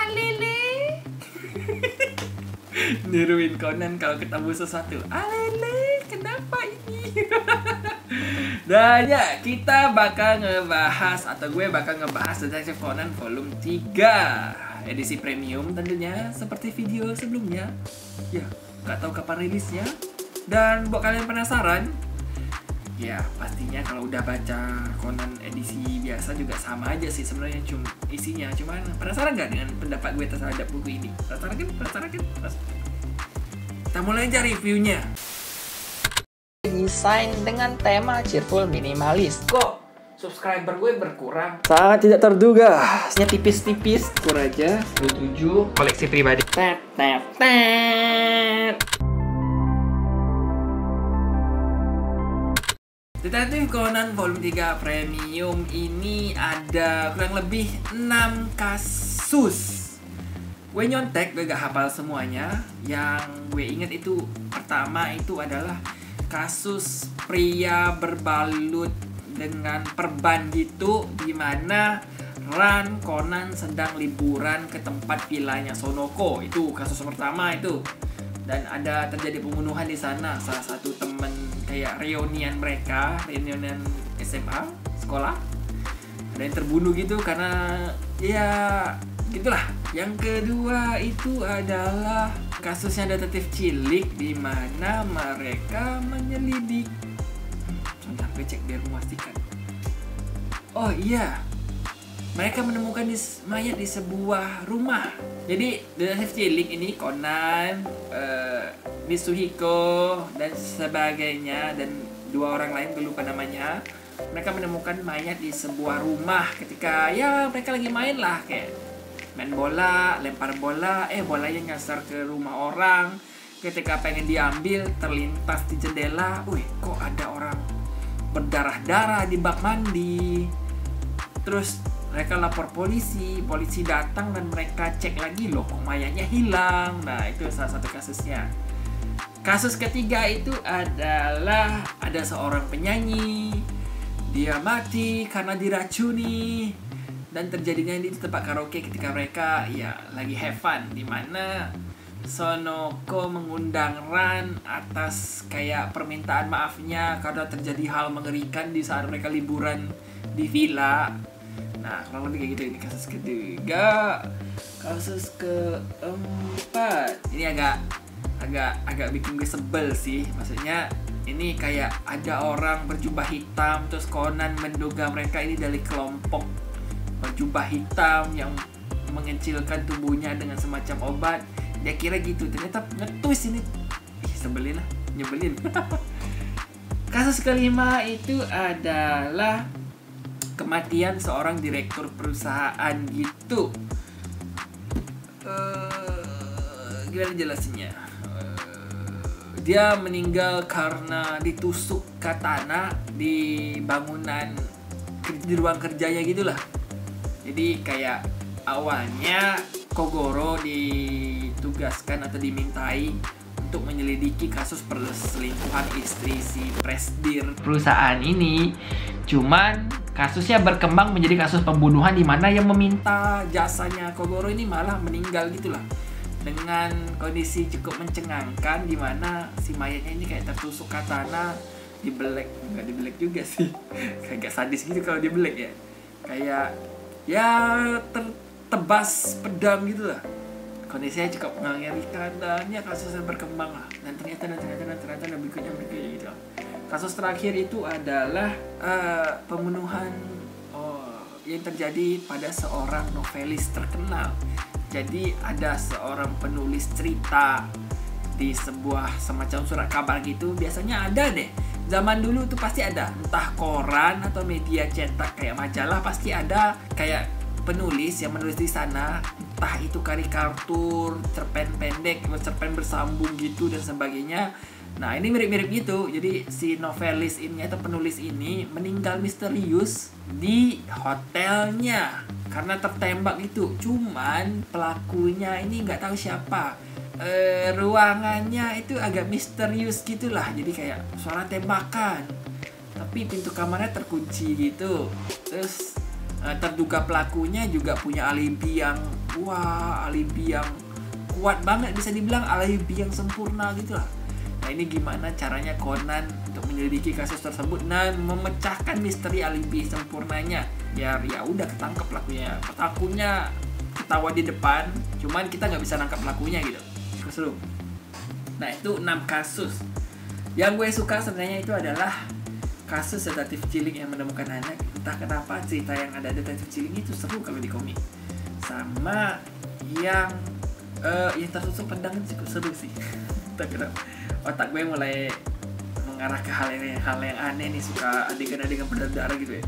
alele. Niruin Conan kalau ketemu sesuatu. Alele, kenapa ini? Dan ya, kita bakal ngebahas, atau gue bakal ngebahas Detektif Conan volume 3 edisi premium tentunya, seperti video sebelumnya. Ya, gak tahu kapan rilisnya. Dan buat kalian penasaran, ya pastinya kalau udah baca Conan edisi biasa juga sama aja sih sebenarnya isinya. Cuman penasaran gak dengan pendapat gue terhadap buku ini? Penasaran kan? Kita mulai aja reviewnya. Desain dengan tema cheerful minimalis. Kok subscriber gue berkurang? Sangat tidak terduga. Hanya tipis-tipis. Kur aja 27 koleksi pribadi. Tet. Detektif Conan volume 3 premium ini ada kurang lebih 6 kasus. Gue nyontek, gue gak hafal semuanya. Yang gue inget itu pertama itu adalah kasus pria berbalut dengan perban gitu, dimana Ran Conan sedang liburan ke tempat vilanya Sonoko. Itu kasus pertama itu. Dan ada terjadi pembunuhan di sana. Salah satu temen kayak reunian mereka, reunian SMA, sekolah. Ada yang terbunuh gitu karena ya gitulah. Yang kedua itu adalah kasusnya detektif cilik, di mana mereka menyelidik. Sebentar, gue cek biar memastikan. Oh iya, mereka menemukan mayat di sebuah rumah. Jadi detektif cilik ini Conan, Mitsuhiko dan sebagainya, dan dua orang lain gue lupa namanya. Mereka menemukan mayat di sebuah rumah ketika ya mereka lagi main lah, kayak main bola, lempar bola, bolanya nyasar ke rumah orang. Ketika pengen diambil, terlintas di jendela, wih kok ada orang berdarah-darah di bak mandi. Terus mereka lapor polisi datang dan mereka cek lagi, loh kok mayatnya hilang. Nah itu salah satu kasusnya. Kasus ketiga itu adalah ada seorang penyanyi, dia mati karena diracuni. Dan terjadinya di tempat karaoke ketika mereka ya lagi have fun, dimana Sonoko mengundang Ran atas kayak permintaan maafnya karena terjadi hal mengerikan di saat mereka liburan di villa. Nah kurang lebih kayak gitu. Ini kasus ketiga. Kasus keempat ini agak bikin gue sebel sih. Maksudnya ini kayak ada orang berjubah hitam, terus Conan menduga mereka ini dari kelompok berjubah hitam yang mengecilkan tubuhnya dengan semacam obat. Dia kira gitu, ternyata nge-twist ini. Nyebelin. Kasus kelima itu adalah kematian seorang direktur perusahaan gitu. Gimana jelasinnya? Dia meninggal karena ditusuk katana di bangunan, di ruang kerjanya gitulah. Jadi kayak awalnya Kogoro ditugaskan atau dimintai untuk menyelidiki kasus perselingkuhan istri si presidir perusahaan ini. Cuman kasusnya berkembang menjadi kasus pembunuhan, di mana yang meminta jasanya Kogoro ini malah meninggal gitulah. Dengan kondisi cukup mencengangkan, di mana si mayatnya ini kayak tertusuk katana, dibelek. Enggak dibelek juga sih. Kayak sadis gitu kalau dibelek ya. Kayak ya tertebas pedang gitu lah. Kondisinya cukup mengerikan dan ya kasusnya berkembang lah. Dan ternyata berikutnya gitu. Kasus terakhir itu adalah pembunuhan yang terjadi pada seorang novelis terkenal. Jadi ada seorang penulis cerita di sebuah semacam surat kabar gitu. Biasanya ada deh. Zaman dulu tuh pasti ada, entah koran atau media cetak kayak majalah, pasti ada kayak penulis yang menulis di sana, entah itu karikatur, cerpen pendek, cerpen bersambung gitu dan sebagainya. Nah ini mirip-mirip gitu. Jadi si novelis ini atau penulis ini meninggal misterius di hotelnya karena tertembak gitu. Cuman pelakunya ini nggak tahu siapa. Ruangannya itu agak misterius gitulah. Jadi kayak suara tembakan, tapi pintu kamarnya terkunci gitu. Terus terduga pelakunya juga punya alibi yang wah, alibi yang kuat banget, bisa dibilang alibi yang sempurna gitu lah. Nah ini gimana caranya Conan untuk menyelidiki kasus tersebut dan memecahkan misteri alibi sempurnanya, biar ya udah ketangkep pelakunya ketawa di depan, cuman kita nggak bisa nangkap pelakunya gitu. Seru. Nah itu 6 kasus. Yang gue suka sebenarnya itu adalah kasus detektif cilik yang menemukan anak. Entah kenapa cerita yang ada detektif cilik itu seru kalau di komik. Sama yang tertusuk pedang itu cukup seru sih. Entah kenapa otak gue mulai mengarah ke hal yang aneh nih, suka adegan-adegan berdarah gitu ya.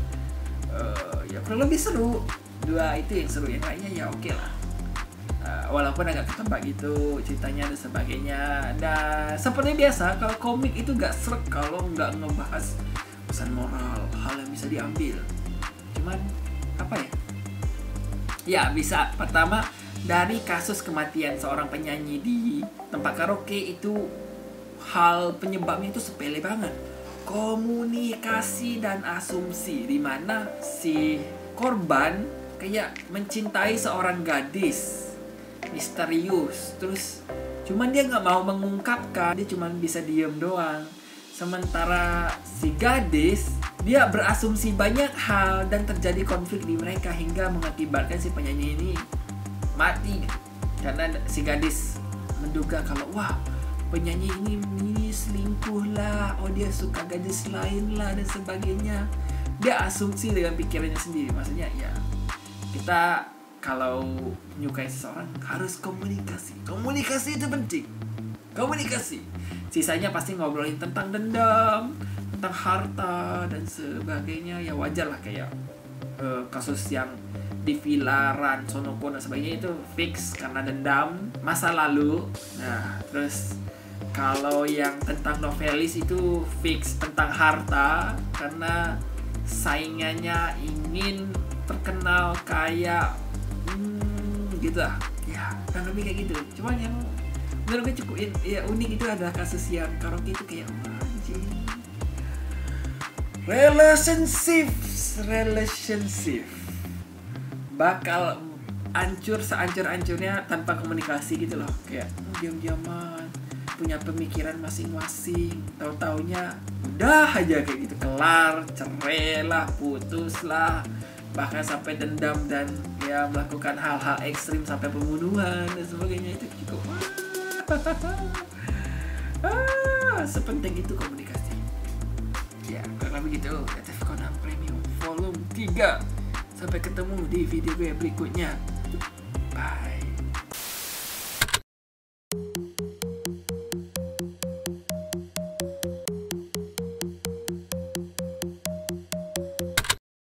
Ya kurang lebih seru. 2 itu yang seru, yang lainnya ya oke lah. Walaupun agak ketebak gitu ceritanya dan sebagainya. Dan seperti biasa kalau komik itu gak seret kalau nggak ngebahas pesan moral, hal yang bisa diambil. Cuman apa ya? Ya bisa. Pertama, dari kasus kematian seorang penyanyi di tempat karaoke itu, hal penyebabnya itu sepele banget. Komunikasi dan asumsi, di mana si korban kayak mencintai seorang gadis misterius, terus cuman dia nggak mau mengungkapkan, dia cuman bisa diem doang. Sementara si gadis dia berasumsi banyak hal dan terjadi konflik di mereka hingga mengakibatkan si penyanyi ini mati karena si gadis menduga kalau wah, penyanyi ini selingkuh lah, oh dia suka gadis lain lah dan sebagainya. Dia asumsi dengan pikirannya sendiri. Maksudnya ya, kita kalau menyukai seseorang harus komunikasi itu penting. Komunikasi. Sisanya pasti ngobrolin tentang dendam, tentang harta dan sebagainya. Ya wajar lah, kayak kasus yang di Vilaran, Sonoko dan sebagainya itu fix karena dendam masa lalu. Nah terus kalau yang tentang novelis itu fix tentang harta karena saingannya ingin terkenal kaya, gitu lah. Ya kan lebih kayak gitu. Cuman yang menurut gue cukup ya unik itu adalah kasus yang karaoke itu kayak anjing. Relationship bakal hancur sehancur-hancurnya tanpa komunikasi gitu loh. Kayak diam-diaman, punya pemikiran masing-masing, tahu-taunya udah aja kayak gitu, kelar, cerai lah, putus lah, bahkan sampai dendam dan ya melakukan hal-hal ekstrim sampai pembunuhan dan sebagainya. Itu cukup sepenting itu komunikasi. Ya karena begitu, Detektif Conan Premium Volume 3. Sampai ketemu di video gue berikutnya.